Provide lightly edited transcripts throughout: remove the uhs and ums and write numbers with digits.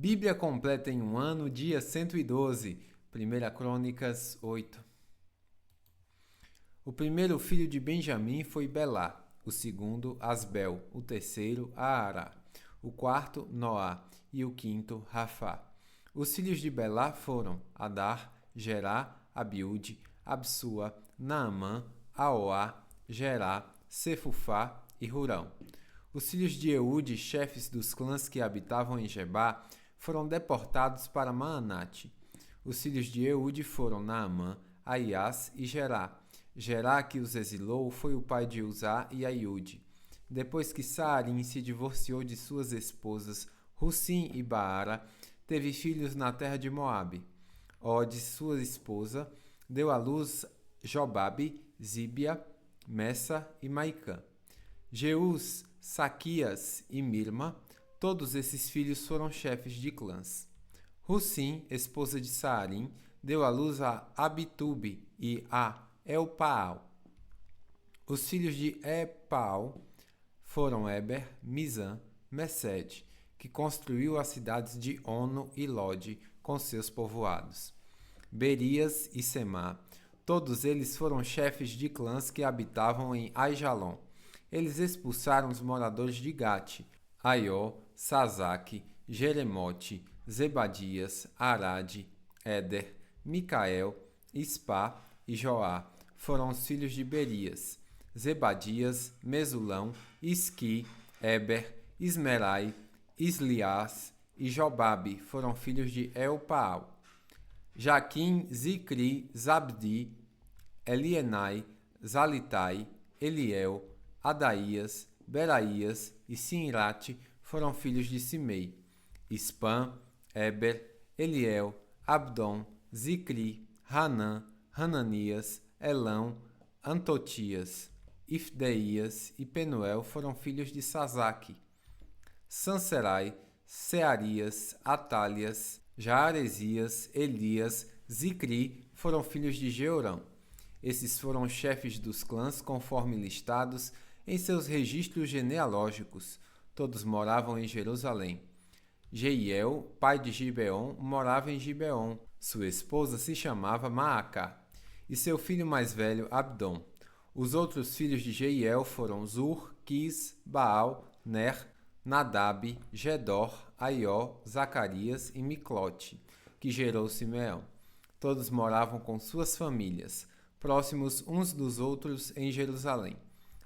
Bíblia completa em um ano, dia 112. 1 Crônicas 8. O primeiro filho de Benjamim foi Belá, o segundo Asbel, o terceiro Aará, o quarto Noá e o quinto Rafá. Os filhos de Belá foram Adar, Gerá, Abiúde, Absua, Naamã, Aoá, Gerá, Sefufá e Hurão. Os filhos de Eude, chefes dos clãs que habitavam em Gebá, foram deportados para Maanate. Os filhos de Eude foram Naamã, Aias e Gerá. Gerá, que os exilou, foi o pai de Uzá e Aiude. Depois que Saarim se divorciou de suas esposas Hussim e Baara, teve filhos na terra de Moabe. Ode, sua esposa, deu à luz Jobabe, Zíbia, Messa e Maicã. Jeus, Saquias e Mirma, todos esses filhos foram chefes de clãs. Hussim, esposa de Saarim, deu à luz a Abitube e a Elpaal. Os filhos de Epaal foram Eber, Mizã, Mesed, que construiu as cidades de Ono e Lode com seus povoados. Berias e Semá, todos eles foram chefes de clãs que habitavam em Aijalon. Eles expulsaram os moradores de Gate, Aió, Sazaque, Jeremote, Zebadias, Arade, Éder, Micael, Ispá e Joá. Foram os filhos de Berias. Zebadias, Mesulão, Isqui, Eber, Ismerai, Islias e Jobabe foram filhos de Elpaal. Jaquim, Zicri, Zabdi, Elienai, Zalitai, Eliel, Adaías, Beraías e Sinrate foram filhos de Simei. Ispã, Eber, Eliel, Abdom, Zicri, Hanã, Hananias, Elão, Antotias, Ifdeias e Penuel foram filhos de Sazaque. Sanserai, Searias, Atálias, Jaaresias, Elias, Zicri foram filhos de Jeorão. Esses foram chefes dos clãs conforme listados em seus registros genealógicos. Todos moravam em Jerusalém. Jeiel, pai de Gibeon, morava em Gibeon. Sua esposa se chamava Maacá, e seu filho mais velho Abdom. Os outros filhos de Jeiel foram Zur, Quis, Baal, Ner, Nadab, Gedor, Aió, Zacarias e Miclote, que gerou Simeão. Todos moravam com suas famílias, próximos uns dos outros em Jerusalém.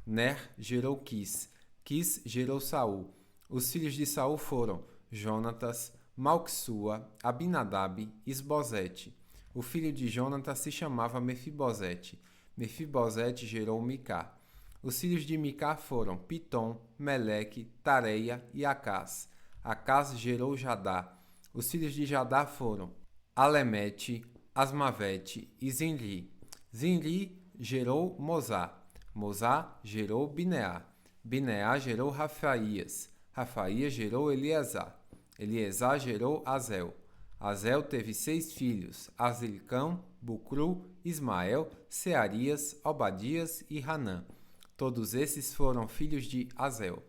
Ner gerou Quis, Quis gerou Saul. Os filhos de Saul foram Jonatas, Malquissua, Abinadab e Isbosete. O filho de Jonatas se chamava Mefibosete. Mefibosete gerou Micá. Os filhos de Micá foram Pitom, Meleque, Tareia e Acás. Acás gerou Jadá. Os filhos de Jadá foram Alemete, Asmavete e Zinri. Zinri gerou Mosá. Mosá gerou Bineá. Bineá gerou Rafaías. Rafaías gerou Eliasá. Eliasá gerou Azel. Azel teve 6 filhos, Azilcão, Bucru, Ismael, Searias, Obadias e Hanã. Todos esses foram filhos de Azel.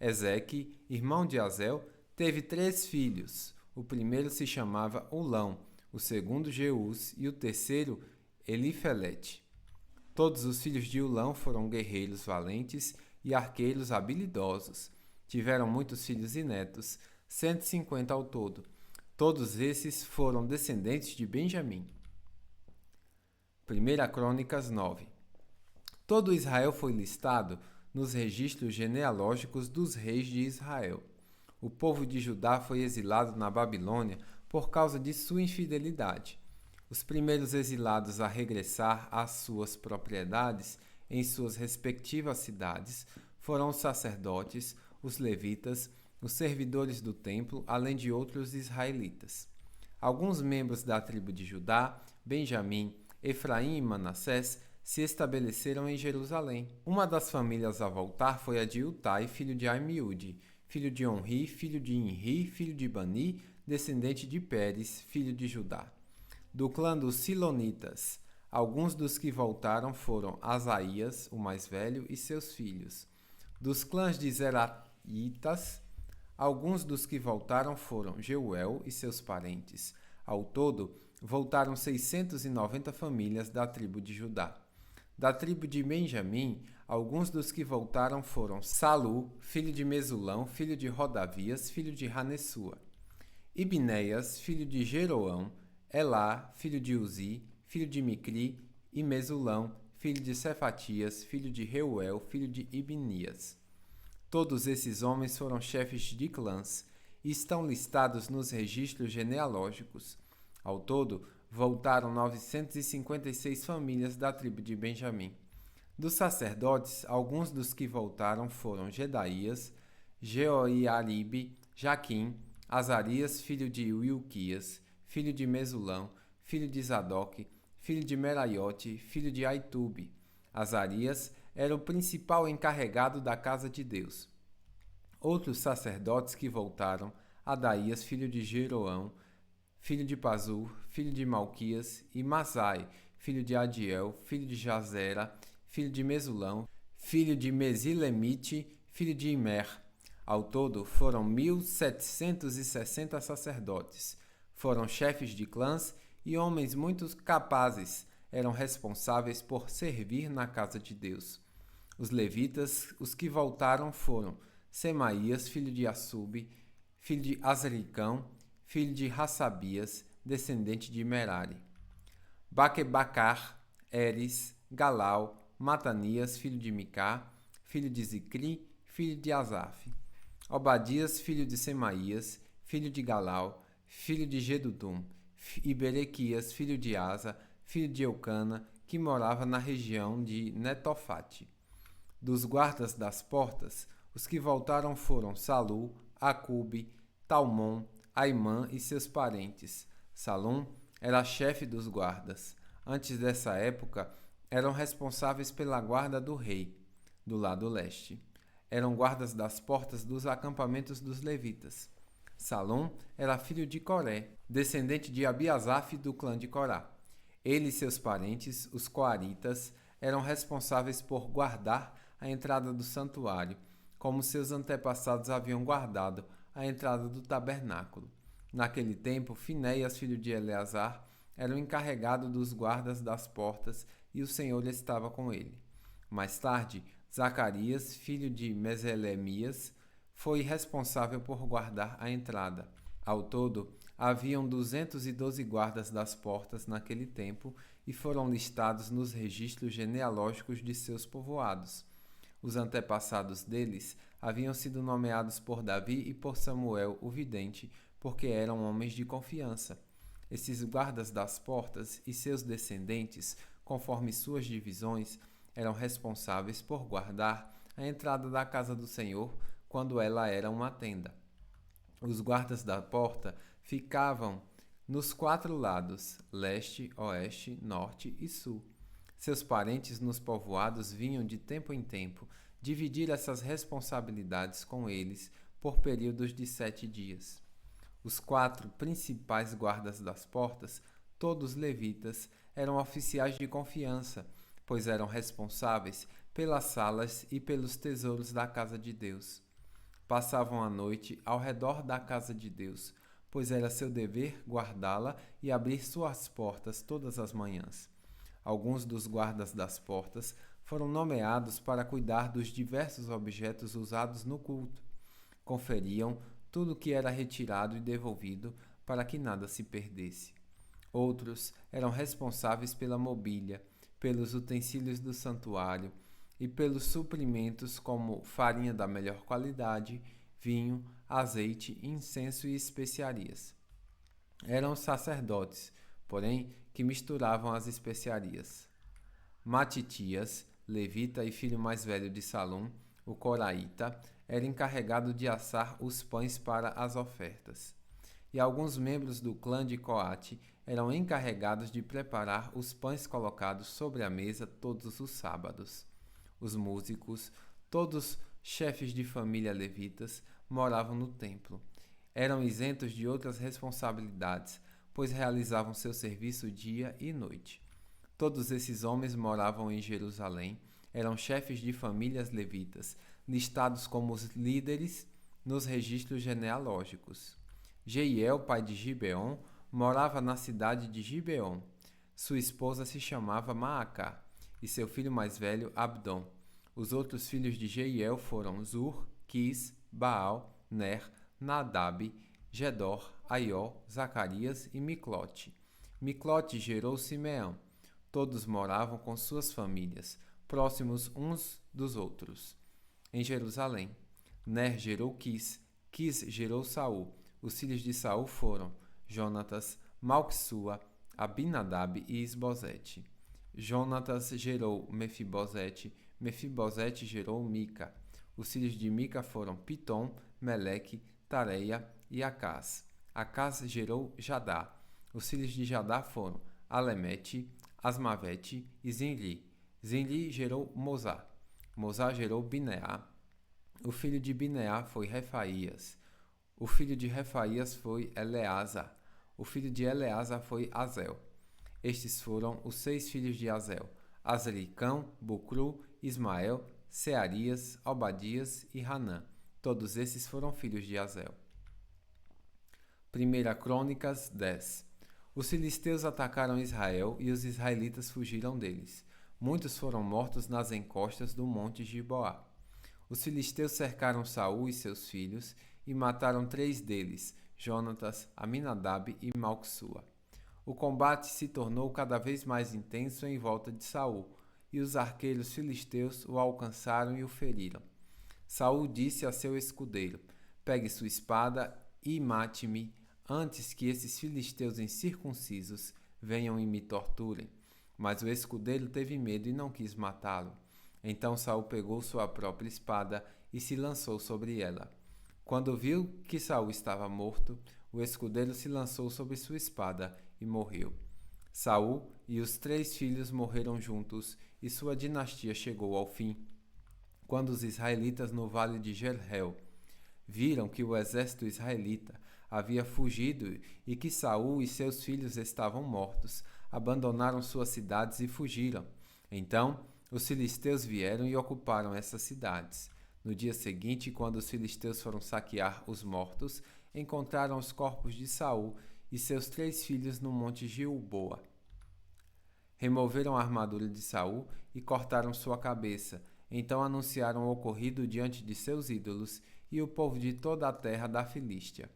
Ezeque, irmão de Azel, teve 3 filhos. O primeiro se chamava Ulão, o segundo Jeus e o terceiro Elifelete. Todos os filhos de Ulão foram guerreiros valentes e arqueiros habilidosos. Tiveram muitos filhos e netos, 150 ao todo. Todos esses foram descendentes de Benjamim. 1 Crônicas 9. Todo Israel foi listado nos registros genealógicos dos reis de Israel. O povo de Judá foi exilado na Babilônia por causa de sua infidelidade. Os primeiros exilados a regressar às suas propriedades em suas respectivas cidades foram os sacerdotes, os levitas, os servidores do templo, além de outros israelitas. Alguns membros da tribo de Judá, Benjamim, Efraim e Manassés se estabeleceram em Jerusalém. Uma das famílias a voltar foi a de Utai, filho de Amiúde, filho de Onri, filho de Inri, filho de Bani, descendente de Pérez, filho de Judá. Do clã dos Silonitas, alguns dos que voltaram foram Asaías, o mais velho, e seus filhos. Dos clãs de Zeraitas, Alguns dos que voltaram foram Jeuel e seus parentes. Ao todo, voltaram 690 famílias da tribo de Judá. Da tribo de Benjamim, alguns dos que voltaram foram Salu, filho de Mesulão, filho de Rodavias, filho de Ranessua. Ibneias, filho de Jeroão, Elá, filho de Uzi, filho de Micri, e Mesulão, filho de Cefatias, filho de Reuel, filho de Ibnias. Todos esses homens foram chefes de clãs e estão listados nos registros genealógicos. Ao todo, voltaram 956 famílias da tribo de Benjamim. Dos sacerdotes, alguns dos que voltaram foram Jedaías, Jeoiaribe, Jaquim, Azarias, filho de Wilquias, filho de Mesulão, filho de Zadok, filho de Meraiote, filho de Aitube. Azarias era o principal encarregado da casa de Deus. Outros sacerdotes que voltaram, Adaías, filho de Jeroão, filho de Pazur, filho de Malquias, e Masai, filho de Adiel, filho de Jazera, filho de Mesulão, filho de Mesilemite, filho de Imer. Ao todo, foram 1.760 sacerdotes. Foram chefes de clãs e homens muito capazes, eram responsáveis por servir na casa de Deus. Os levitas, os que voltaram foram Semaías, filho de Assube, filho de Azricão, filho de Hassabias, descendente de Merari. Baquebacar, Eres, Galal, Matanias, filho de Micá, filho de Zicri, filho de Asaf. Obadias, filho de Semaías, filho de Galal, filho de Gedudum, e Berequias, filho de Asa, filho de Eucana, que morava na região de Netofate. Dos guardas das portas, os que voltaram foram Salu, Acube, Talmon, Aimã e seus parentes. Salum era chefe dos guardas. Antes dessa época, eram responsáveis pela guarda do rei, do lado leste. Eram guardas das portas dos acampamentos dos levitas. Salom era filho de Coré, descendente de Abiasaf do clã de Corá. Ele e seus parentes, os coaritas, eram responsáveis por guardar a entrada do santuário, como seus antepassados haviam guardado a entrada do tabernáculo. Naquele tempo, Finéias, filho de Eleazar, era o encarregado dos guardas das portas e o Senhor estava com ele. Mais tarde, Zacarias, filho de Meselemias, foi responsável por guardar a entrada. Ao todo, haviam 212 guardas das portas naquele tempo e foram listados nos registros genealógicos de seus povoados. Os antepassados deles haviam sido nomeados por Davi e por Samuel, o vidente, porque eram homens de confiança. Esses guardas das portas e seus descendentes, conforme suas divisões, eram responsáveis por guardar a entrada da casa do Senhor quando ela era uma tenda. Os guardas da porta ficavam nos 4 lados, leste, oeste, norte e sul. Seus parentes nos povoados vinham de tempo em tempo dividir essas responsabilidades com eles por períodos de 7 dias. Os 4 principais guardas das portas, todos levitas, eram oficiais de confiança, pois eram responsáveis pelas salas e pelos tesouros da casa de Deus. Passavam a noite ao redor da casa de Deus, pois era seu dever guardá-la e abrir suas portas todas as manhãs. Alguns dos guardas das portas foram nomeados para cuidar dos diversos objetos usados no culto. Conferiam tudo o que era retirado e devolvido para que nada se perdesse. Outros eram responsáveis pela mobília, pelos utensílios do santuário e pelos suprimentos como farinha da melhor qualidade, vinho, azeite, incenso e especiarias. Eram sacerdotes, porém, que misturavam as especiarias. Matitias, levita e filho mais velho de Salum, o coraíta, era encarregado de assar os pães para as ofertas. E alguns membros do clã de Coate eram encarregados de preparar os pães colocados sobre a mesa todos os sábados. Os músicos, todos chefes de família levitas, moravam no templo. Eram isentos de outras responsabilidades, pois realizavam seu serviço dia e noite. Todos esses homens moravam em Jerusalém, eram chefes de famílias levitas, listados como os líderes nos registros genealógicos. Jeiel, pai de Gibeon, morava na cidade de Gibeon. Sua esposa se chamava Maacá, e seu filho mais velho, Abdom. Os outros filhos de Jeiel foram Zur, Quis, Baal, Ner, Nadab, Gedor, Aió, Zacarias e Miclote. Miclote gerou Simeão. Todos moravam com suas famílias, próximos uns dos outros. Em Jerusalém, Ner gerou Quis, Quis gerou Saul. Os filhos de Saul foram Jonatas, Malquissua, Abinadab e Isbosete. Jonatas gerou Mefibosete, Mefibosete gerou Mica. Os filhos de Mica foram Pitom, Meleque, Tareia e Acás. Acás gerou Jadá. Os filhos de Jadá foram Alemete, Asmavete e Zinri. Zinri gerou Mosá. Mosá gerou Bineá. O filho de Bineá foi Refaías. O filho de Refaías foi Eleasa. O filho de Eleasa foi Azel. Estes foram os 6 filhos de Azel: Azricão, Bucru, Ismael, Searias, Obadias e Hanã. Todos esses foram filhos de Azel. 1 Crônicas 10. Os filisteus atacaram Israel e os israelitas fugiram deles. Muitos foram mortos nas encostas do monte Giboá. Os filisteus cercaram Saul e seus filhos e mataram 3 deles, Jonatas, Aminadab e Malquissua. O combate se tornou cada vez mais intenso em volta de Saul, e os arqueiros filisteus o alcançaram e o feriram. Saul disse a seu escudeiro: Pegue sua espada e mate-me, antes que esses filisteus incircuncisos venham e me torturem. Mas o escudeiro teve medo e não quis matá-lo. Então Saul pegou sua própria espada e se lançou sobre ela. Quando viu que Saul estava morto, o escudeiro se lançou sobre sua espada e morreu. Saul e os 3 filhos morreram juntos e sua dinastia chegou ao fim. Quando os israelitas no vale de Jerreel viram que o exército israelita havia fugido e que Saul e seus filhos estavam mortos, abandonaram suas cidades e fugiram. Então, os filisteus vieram e ocuparam essas cidades. No dia seguinte, quando os filisteus foram saquear os mortos, encontraram os corpos de Saul e seus 3 filhos no monte Gilboa. Removeram a armadura de Saul e cortaram sua cabeça. Então anunciaram o ocorrido diante de seus ídolos e o povo de toda a terra da Filístia.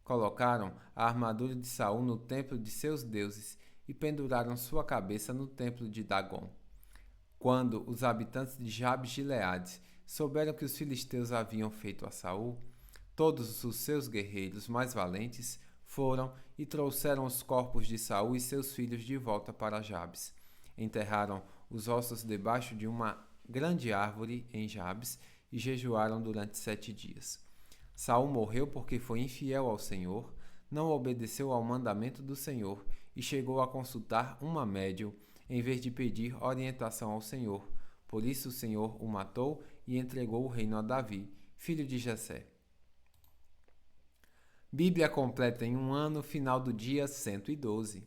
Colocaram a armadura de Saul no templo de seus deuses e penduraram sua cabeça no templo de Dagom. Quando os habitantes de Jabes-Gileade souberam que os filisteus haviam feito a Saul, todos os seus guerreiros mais valentes foram e trouxeram os corpos de Saul e seus filhos de volta para Jabes. Enterraram os ossos debaixo de uma grande árvore em Jabes e jejuaram durante 7 dias. Saul morreu porque foi infiel ao Senhor, não obedeceu ao mandamento do Senhor e chegou a consultar uma médium em vez de pedir orientação ao Senhor. Por isso o Senhor o matou e entregou o reino a Davi, filho de Jessé. Bíblia completa em um ano, final do dia 112.